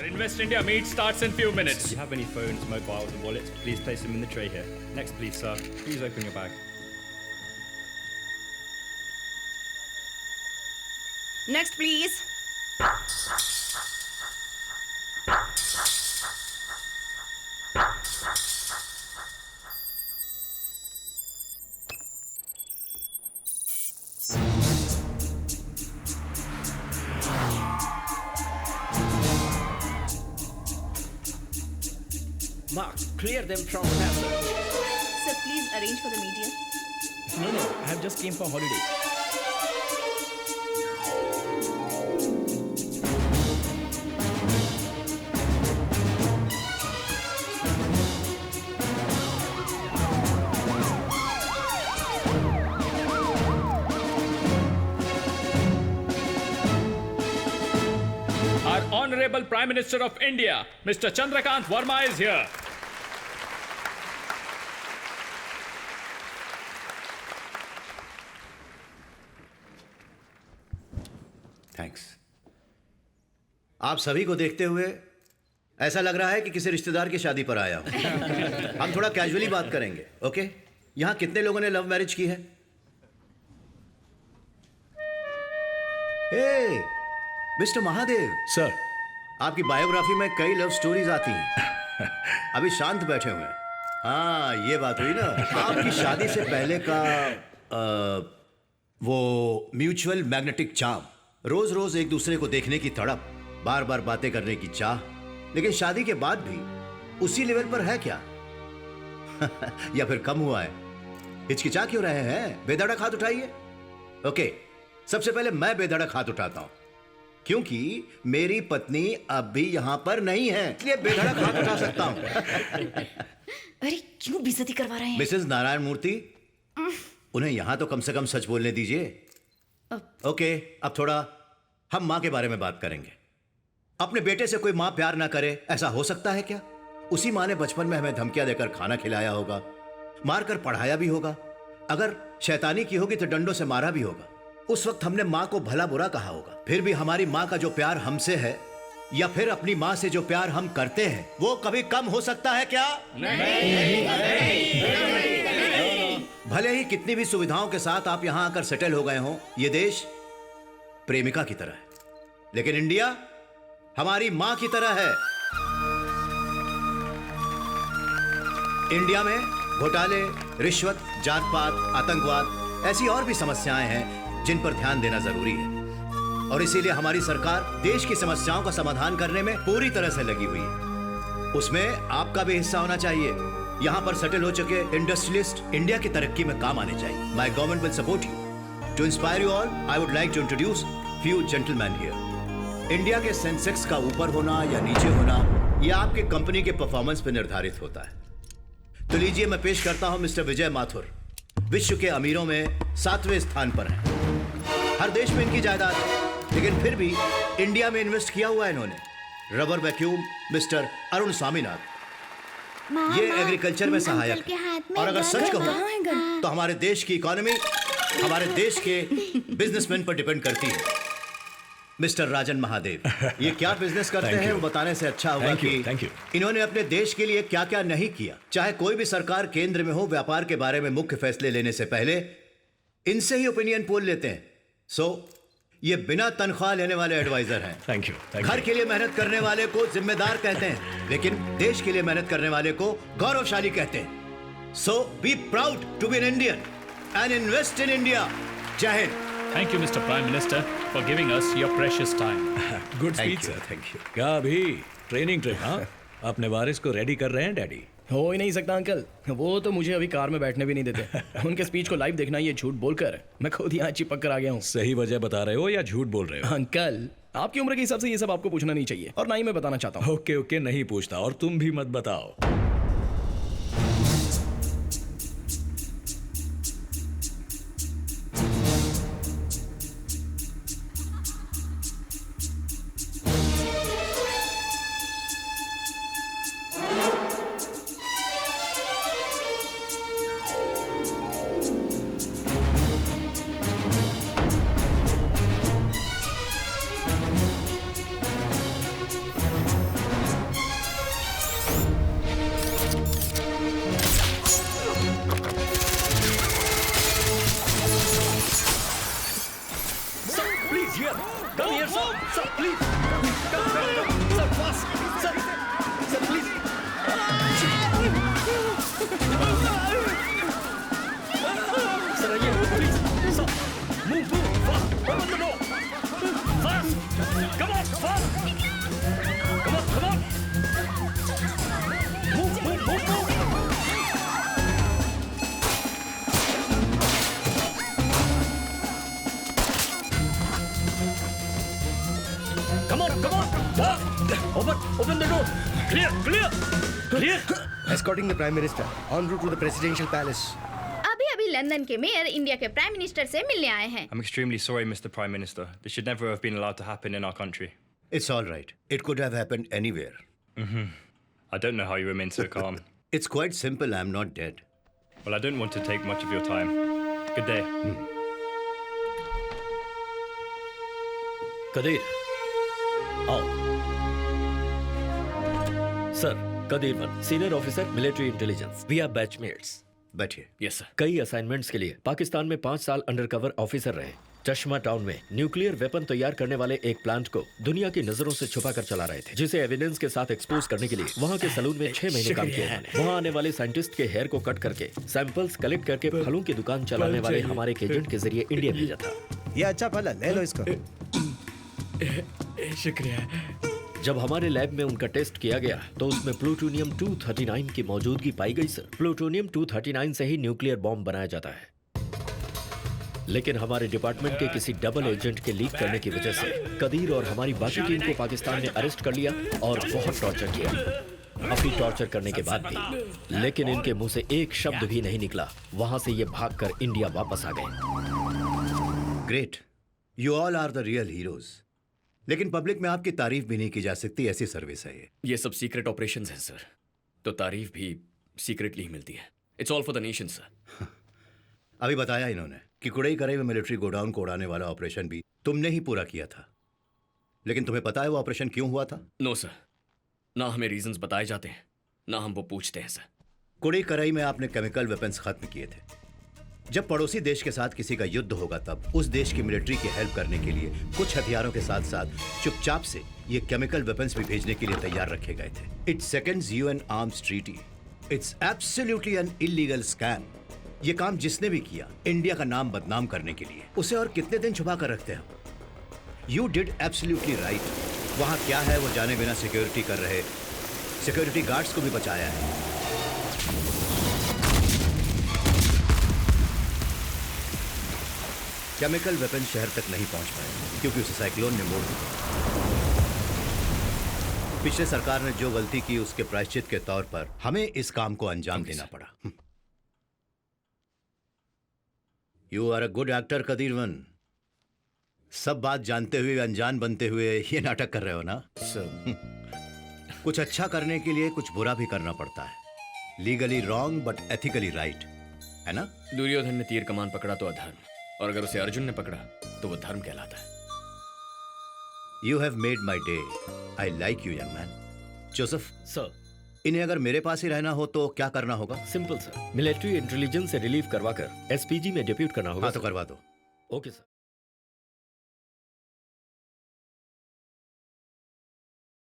Our Invest India meet starts in few minutes. If you have any phones, mobiles, and wallets, please place them in the tray here. Next, please, sir. Please open your bag. Next, please. Mark, clear them from passage. Sir, please arrange for the media. No, I have just came for holiday. Our Honorable Prime Minister of India, Mr. Chandrakant Verma is here. Thanks. आप सभी को देखते हुए ऐसा लग रहा है कि किसी रिश्तेदार की शादी पर आया हूं। हम थोड़ा कैजुअली बात करेंगे, ओके? यहां कितने लोगों ने लव मैरिज की है? हे, मिस्टर महादेव सर, आपकी बायोग्राफी में कई लव स्टोरीज आती हैं। अभी शांत बैठे हुए हैं। हाँ, ये बात हुई ना। आपकी शादी से पहले का वो म्यूचुअल मैग्नेटिक चार्म, रोज रोज एक दूसरे को देखने की तड़प, बार बार बातें करने की चाह, लेकिन शादी के बाद भी उसी लेवल पर है क्या? या फिर कम हुआ है? हिचकिचा क्यों रहे हैं? बेधड़क हाथ उठाइए। ओके, सबसे पहले मैं बेधड़क हाथ उठाता हूं क्योंकि मेरी पत्नी अब भी यहां पर नहीं है, इसलिए बेधड़क हाथ उठा सकता हूं। अरे क्यों बेइज्जती करवा रहे हैं? मिसेस नारायण मूर्ति, उन्हें यहां तो कम से कम सच बोलने दीजिए। ओके, अब थोड़ा हम मां के बारे में बात करेंगे। अपने बेटे से कोई मां प्यार ना करे, ऐसा हो सकता है क्या? उसी मां ने बचपन में हमें धमकियां देकर खाना खिलाया होगा, मारकर पढ़ाया भी होगा, अगर शैतानी की होगी तो डंडों से मारा भी होगा। उस वक्त हमने मां को भला बुरा कहा होगा, फिर भी हमारी मां का जो प्यार हमसे है या फिर अपनी मां से जो प्यार हम करते हैं वो कभी कम हो सकता है क्या? नहीं। भले ही कितनी भी सुविधाओं के साथ आप यहां आकर सेटल हो गए हों, ये देश प्रेमिका की तरह है, लेकिन इंडिया हमारी मां की तरह है। इंडिया में घोटाले, रिश्वत, जात पात, आतंकवाद, ऐसी और भी समस्याएं हैं जिन पर ध्यान देना जरूरी है, और इसीलिए हमारी सरकार देश की समस्याओं का समाधान करने में पूरी तरह से लगी हुई है। उसमें आपका भी हिस्सा होना चाहिए। यहां पर सेटल हो चुके इंडस्ट्रियलिस्ट इंडिया की तरक्की में काम आने चाहिए। My government will support you. To inspire you all, I would like to introduce few gentleman here. India के सेंसेक्स का ऊपर होना या नीचे होना यह आपके कंपनी के परफॉर्मेंस पर निर्धारित होता है। तो लीजिए, मैं पेश करता हूं मिस्टर विजय माथुर, विश्व के अमीरों में 7वें स्थान पर हैं। हर देश में इनकी जायदाद है, लेकिन फिर भी इंडिया में इन्वेस्ट किया हुआ है इन्होंने। Rubber vacuum mister Arun Swaminath, ये एग्रीकल्चर में सहायक है, और अगर सच कहूं तो हमारे देश की इकोनॉमी हमारे देश के बिजनेसमैन पर डिपेंड करती है। मिस्टर राजन महादेव, ये क्या बिजनेस करते हैं वो बताने से अच्छा होगा कि इन्होंने अपने देश के लिए क्या क्या नहीं किया। चाहे कोई भी सरकार केंद्र में हो, व्यापार के बारे में मुख्य फैसले लेने से पहले इनसे ही ओपिनियन पोल लेते हैं। सो ये बिना तनख्वाह लेने वाले एडवाइजर हैं। Thank you. घर के लिए मेहनत करने वाले को जिम्मेदार कहते हैं, लेकिन देश के लिए मेहनत करने वाले को गौरवशाली कहते हैं। So be proud to be an Indian and invest in India. जय Hind. Thank you, Mr. Prime Minister, for giving us your precious time. Good speech sir. Thank you. क्या अभी ट्रेनिंग ट्रिप? हाँ, अपने वारिस को रेडी कर रहे हैं डैडी। हो ही नहीं सकता अंकल, वो तो मुझे अभी कार में बैठने भी नहीं देते। उनके स्पीच को लाइव देखना ये झूठ बोलकर मैं खुद यहाँ चिपक कर आ गया हूँ। सही वजह बता रहे हो या झूठ बोल रहे हो? अंकल, आपकी उम्र के हिसाब से ये सब आपको पूछना नहीं चाहिए, और ना ही मैं बताना चाहता हूँ। ओके ओके, नहीं पूछता, और तुम भी मत बताओ। Open the door. Clear. Escorting the Prime Minister en route to the Presidential Palace. अभी लंदन के मेयर इंडिया के प्राइम मिनिस्टर से मिलने आए हैं। I'm extremely sorry, Mr. Prime Minister. This should never have been allowed to happen in our country. It's all right. It could have happened anywhere. I don't know how you remain so calm. It's quite simple. I'm not dead. Well, I don't want to take much of your time. Good day. Qadir, आओ। Sir, Qadir वन, senior officer military intelligence. We are batchmates. बैठिए। Yes sir. कई assignments के लिए पाकिस्तान में 5 साल undercover officer रहे। चश्मा टाउन में न्यूक्लियर वेपन तैयार करने वाले एक प्लांट को दुनिया की नजरों से छुपा कर चला रहे थे, जिसे एविडेंस के साथ एक्सपोज करने के लिए वहाँ के सलून में 6 महीने काम किया उन्होंने। वहाँ आने वाले साइंटिस्ट के हेयर को कट करके सैंपल्स कलेक्ट करके फलों की दुकान चलाने वाले हमारे एक एजेंट के जरिए इंडिया भेजा था। ये अच्छा फल है, ले लो इसको। शुक्रिया। जब हमारे लैब में उनका टेस्ट किया गया तो उसमें प्लूटोनियम 239 की मौजूदगी पाई गई सर। प्लूटोनियम 239 से ही न्यूक्लियर बॉम्ब बनाया जाता है, लेकिन हमारे डिपार्टमेंट के किसी डबल एजेंट के लीक करने की वजह से कदीर और हमारी बाकी टीम को पाकिस्तान ने अरेस्ट कर लिया और बहुत टॉर्चर किया। काफी टॉर्चर करने के बाद भी लेकिन इनके मुंह से एक शब्द भी नहीं निकला। वहां से ये भागकर इंडिया वापस आ गए। Great. You all are the real heroes. लेकिन पब्लिक में आपकी तारीफ भी नहीं की जा सकती, ऐसी सर्विस है ये सब सीक्रेट ऑपरेशंस हैं सर, तो तारीफ भी सीक्रेटली ही मिलती है। It's all for the nation sir. अभी बताया इन्होंने कि कुड़ई करे में मिलिट्री गोडाउन को उड़ाने वाला ऑपरेशन भी तुमने ही पूरा किया था। लेकिन तुम्हें पता है वो ऑपरेशन क्यों हुआ था? नो सर, ना हमें रीजंस बताए जाते हैं, ना हम वो पूछते हैं सर। कुड़ई करई में आपने केमिकल वेपन्स खत्म किए थे। जब पड़ोसी देश के साथ किसी का युद्ध होगा तब उस देश की मिलिट्री की हेल्प करने के लिए कुछ हथियारों के साथ साथ चुपचाप से ये केमिकल वेपन्स भी भेजने के लिए तैयार रखे गए थे। It seconds UN arms treaty. It's absolutely an illegal scam. ये काम जिसने भी किया इंडिया का नाम बदनाम करने के लिए, उसे और कितने दिन छुपा कर रखते हैं? You did absolutely right. वहां क्या है वो जाने बिना सिक्योरिटी कर रहे सिक्योरिटी गार्ड्स को भी बचाया है। केमिकल वेपन शहर तक नहीं पहुंच पाए क्योंकि उसे साइक्लोन ने मोड़ दिया। पिछले सरकार ने जो गलती की उसके प्रायश्चित के तौर पर हमें इस काम को अंजाम देना पड़ा। You are a good actor Qadirwan. सब बात जानते हुए अनजान बनते हुए ये नाटक कर रहे हो ना सर? कुछ अच्छा करने के लिए कुछ बुरा भी करना पड़ता है। Legally wrong but ethically right, है ना? दुर्योधन ने तीर कमान पकड़ा तो अधर्म, और अगर उसे अर्जुन ने पकड़ा तो वो धर्म कहलाता है। You have made my day. I like you young man. Joseph sir, इन्हें अगर मेरे पास ही रहना हो तो क्या करना होगा? सिंपल सर, मिलिट्री इंटेलिजेंस से रिलीव करवाकर एसपीजी में डिप्यूट करना होगा। हाँ तो करवा दो। Okay sir.